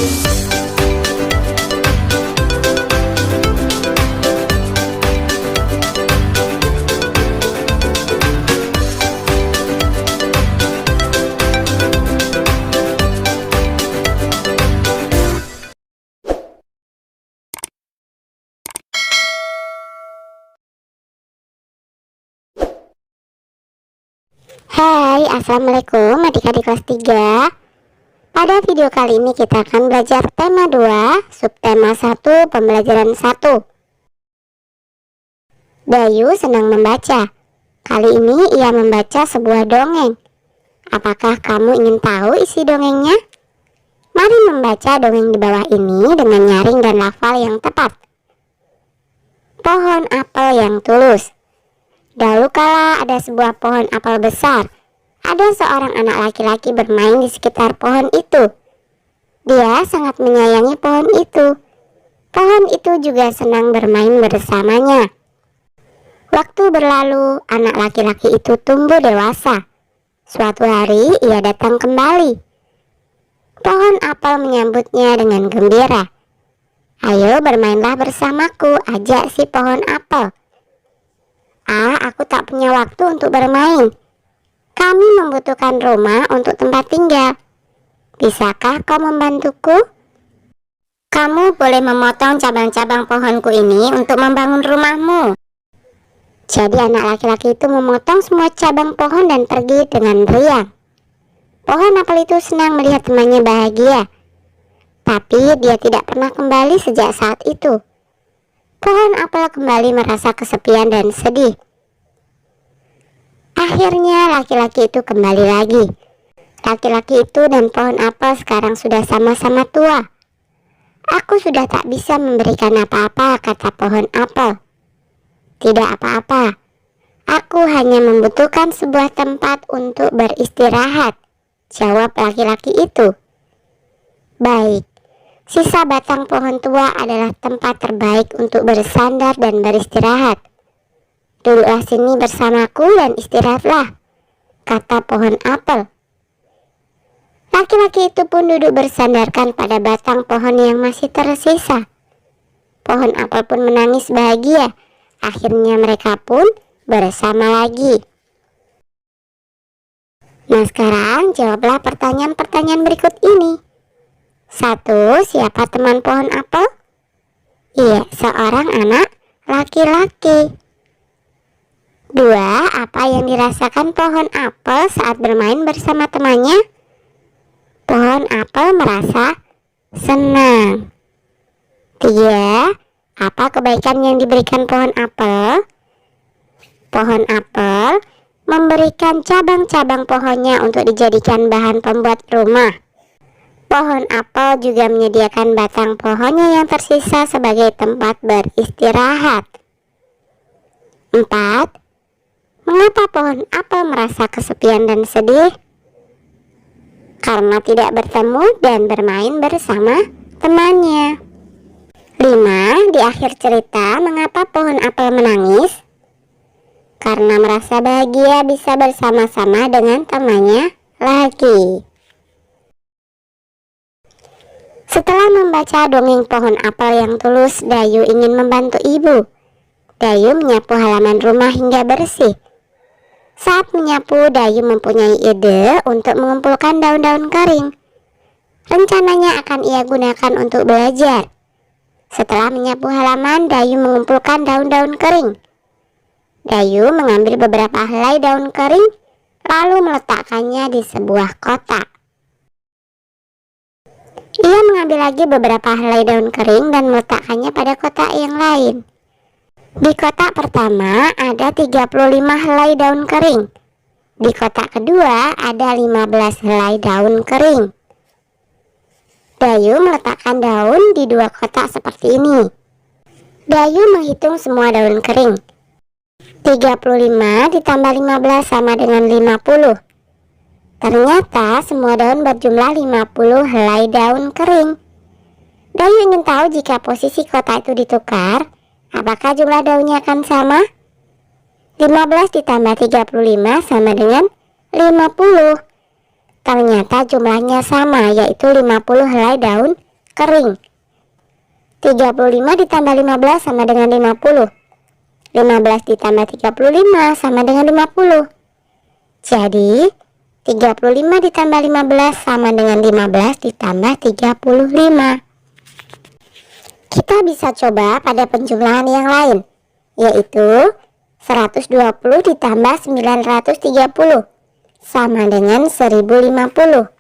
Hai, assalamualaikum adik-adik kelas 3. Pada video kali ini kita akan belajar tema 2, subtema 1, pembelajaran 1. Dayu senang membaca. Kali ini ia membaca sebuah dongeng. Apakah kamu ingin tahu isi dongengnya? Mari membaca dongeng di bawah ini dengan nyaring dan lafal yang tepat. Pohon apel yang tulus. Dahulu kala ada sebuah pohon apel besar. Ada seorang anak laki-laki bermain di sekitar pohon itu. Dia sangat menyayangi pohon itu. Pohon itu juga senang bermain bersamanya. Waktu berlalu, anak laki-laki itu tumbuh dewasa. Suatu hari ia datang kembali. Pohon apel menyambutnya dengan gembira. Ayo bermainlah bersamaku, ajak si pohon apel. Aku tak punya waktu untuk bermain. Kami membutuhkan rumah untuk tempat tinggal. Bisakah kau membantuku? Kamu boleh memotong cabang-cabang pohonku ini untuk membangun rumahmu. Jadi anak laki-laki itu memotong semua cabang pohon dan pergi dengan riang. Pohon apel itu senang melihat temannya bahagia. Tapi dia tidak pernah kembali sejak saat itu. Pohon apel kembali merasa kesepian dan sedih. Akhirnya laki-laki itu kembali lagi. Laki-laki itu dan pohon apel sekarang sudah sama-sama tua. Aku sudah tak bisa memberikan apa-apa, kata pohon apel. Tidak apa-apa. Aku hanya membutuhkan sebuah tempat untuk beristirahat, jawab laki-laki itu. Baik. Sisa batang pohon tua adalah tempat terbaik untuk bersandar dan beristirahat. Duduklah sini bersamaku dan istirahatlah, kata pohon apel. Laki-laki itu pun duduk bersandarkan pada batang pohon yang masih tersisa. Pohon apel pun menangis bahagia. Akhirnya mereka pun bersama lagi. Nah, sekarang jawablah pertanyaan-pertanyaan berikut ini. 1. Siapa teman pohon apel? Iya, seorang anak laki-laki. 2. Apa yang dirasakan pohon apel saat bermain bersama temannya? Pohon apel merasa senang. 3. Apa kebaikan yang diberikan pohon apel? Pohon apel memberikan cabang-cabang pohonnya untuk dijadikan bahan pembuat rumah. Pohon apel juga menyediakan batang pohonnya yang tersisa sebagai tempat beristirahat. 4. Mengapa pohon apel merasa kesepian dan sedih? Karena tidak bertemu dan bermain bersama temannya. 5. Di akhir cerita, mengapa pohon apel menangis? Karena merasa bahagia bisa bersama-sama dengan temannya lagi. Setelah membaca dongeng pohon apel yang tulus, Dayu ingin membantu ibu. Dayu menyapu halaman rumah hingga bersih. Saat menyapu, Dayu mempunyai ide untuk mengumpulkan daun-daun kering. Rencananya akan ia gunakan untuk belajar. Setelah menyapu halaman, Dayu mengumpulkan daun-daun kering. Dayu mengambil beberapa helai daun kering, lalu meletakkannya di sebuah kotak. Ia mengambil lagi beberapa helai daun kering dan meletakkannya pada kotak yang lain. Di kotak pertama ada 35 helai daun kering. Di kotak kedua ada 15 helai daun kering. Dayu meletakkan daun di 2 kotak seperti ini. Dayu menghitung semua daun kering. 35 ditambah 15 sama dengan 50. Ternyata semua daun berjumlah 50 helai daun kering. Dayu ingin tahu jika posisi kotak itu ditukar, apakah jumlah daunnya akan sama? 15 ditambah 35 sama dengan 50. Ternyata jumlahnya sama, yaitu 50 helai daun kering. 35 ditambah 15 sama dengan 50. 15 ditambah 35 sama dengan 50. Jadi 35 ditambah 15 sama dengan 15 ditambah 35. Kita bisa coba pada penjumlahan yang lain, yaitu 120 ditambah 930 sama dengan 1050.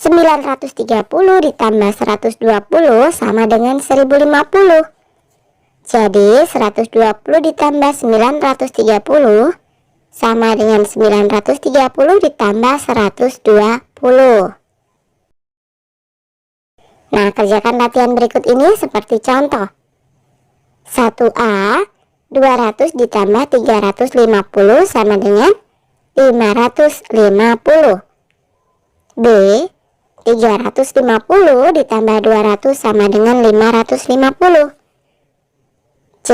930 ditambah 120 sama dengan 1050. Jadi 120 ditambah 930 sama dengan 930 ditambah 120. Nah, kerjakan latihan berikut ini seperti contoh. 1A, 200 ditambah 350 sama dengan 550. B, 350 ditambah 200 sama dengan 550. C,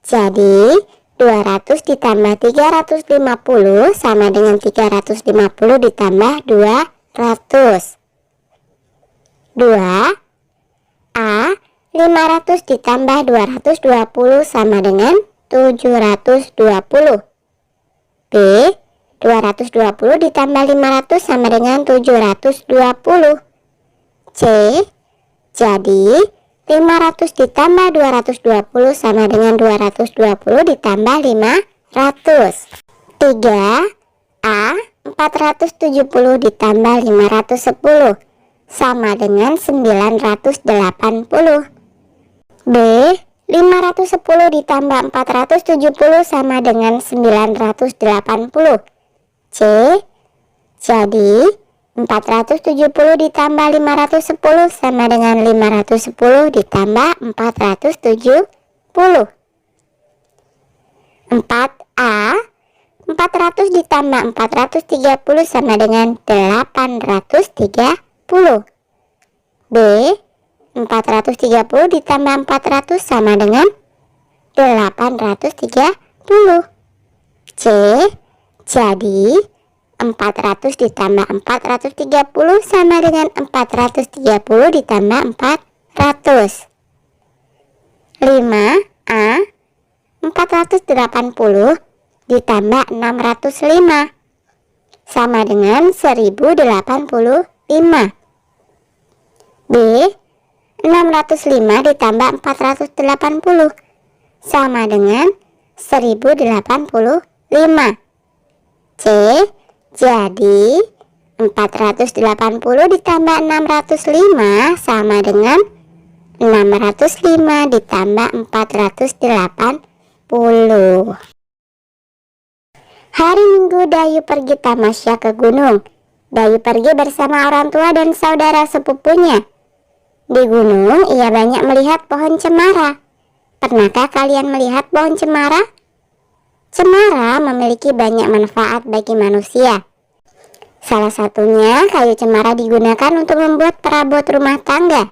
jadi 200 ditambah 350 sama dengan 350 ditambah 200. 2. A, 500 ditambah 220 sama dengan 720. B, 220 ditambah 500 sama dengan 720. C, jadi 500 ditambah 220 sama dengan 220 ditambah 500. 3. A, 470 ditambah 510 sama dengan 980. B, 510 ditambah 470 sama dengan 980. C, jadi 470 ditambah 510 sama dengan 510 ditambah 470. 4A, 400 ditambah 430 sama dengan 830. B, 430 ditambah 400 sama dengan 830. C, jadi 400 ditambah 430 sama dengan 430 ditambah 400. 5A, 480 ditambah 605 sama dengan 1085. B, 605 ditambah 480 sama dengan 1085. C, jadi 480 ditambah 605 sama dengan 605 ditambah 480. Hari Minggu Dayu pergi tamasya ke gunung. Dayu pergi bersama orang tua dan saudara sepupunya. Di gunung ia banyak melihat pohon cemara. Pernahkah kalian melihat pohon cemara? Cemara memiliki banyak manfaat bagi manusia. Salah satunya kayu cemara digunakan untuk membuat perabot rumah tangga.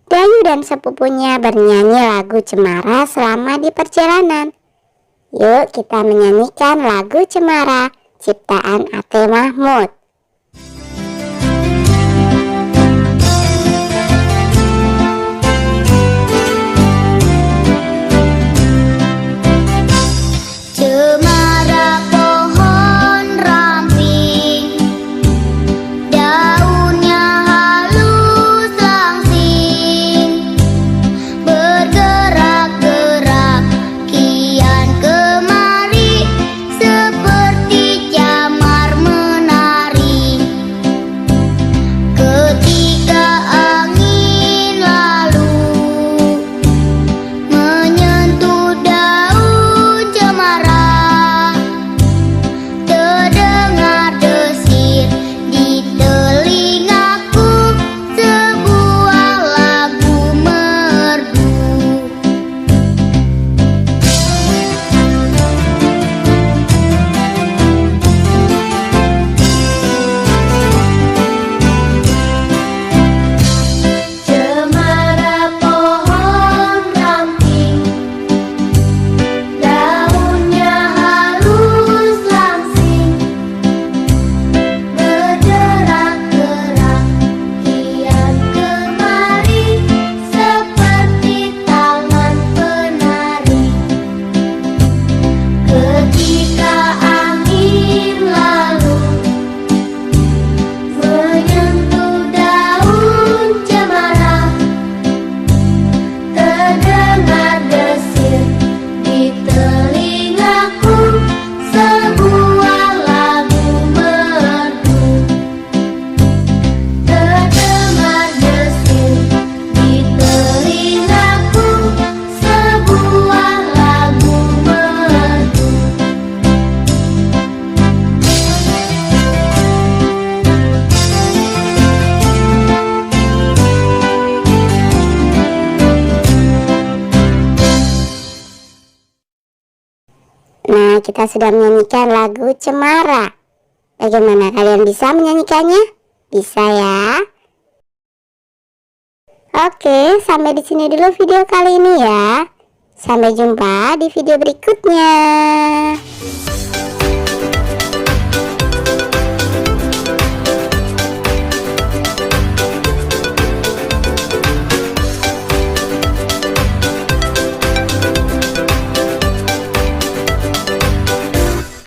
Dayu dan sepupunya bernyanyi lagu cemara selama di perjalanan. Yuk kita menyanyikan lagu Cemara ciptaan Ate Mahmud. Cemara pohon ramping, daunnya halus langsing, bergerak-gerak kian kemari, seperti camar menari. kita sudah menyanyikan lagu Cemara. Bagaimana kalian bisa menyanyikannya? Bisa ya? Oke, sampai di sini dulu video kali ini ya. Sampai jumpa di video berikutnya.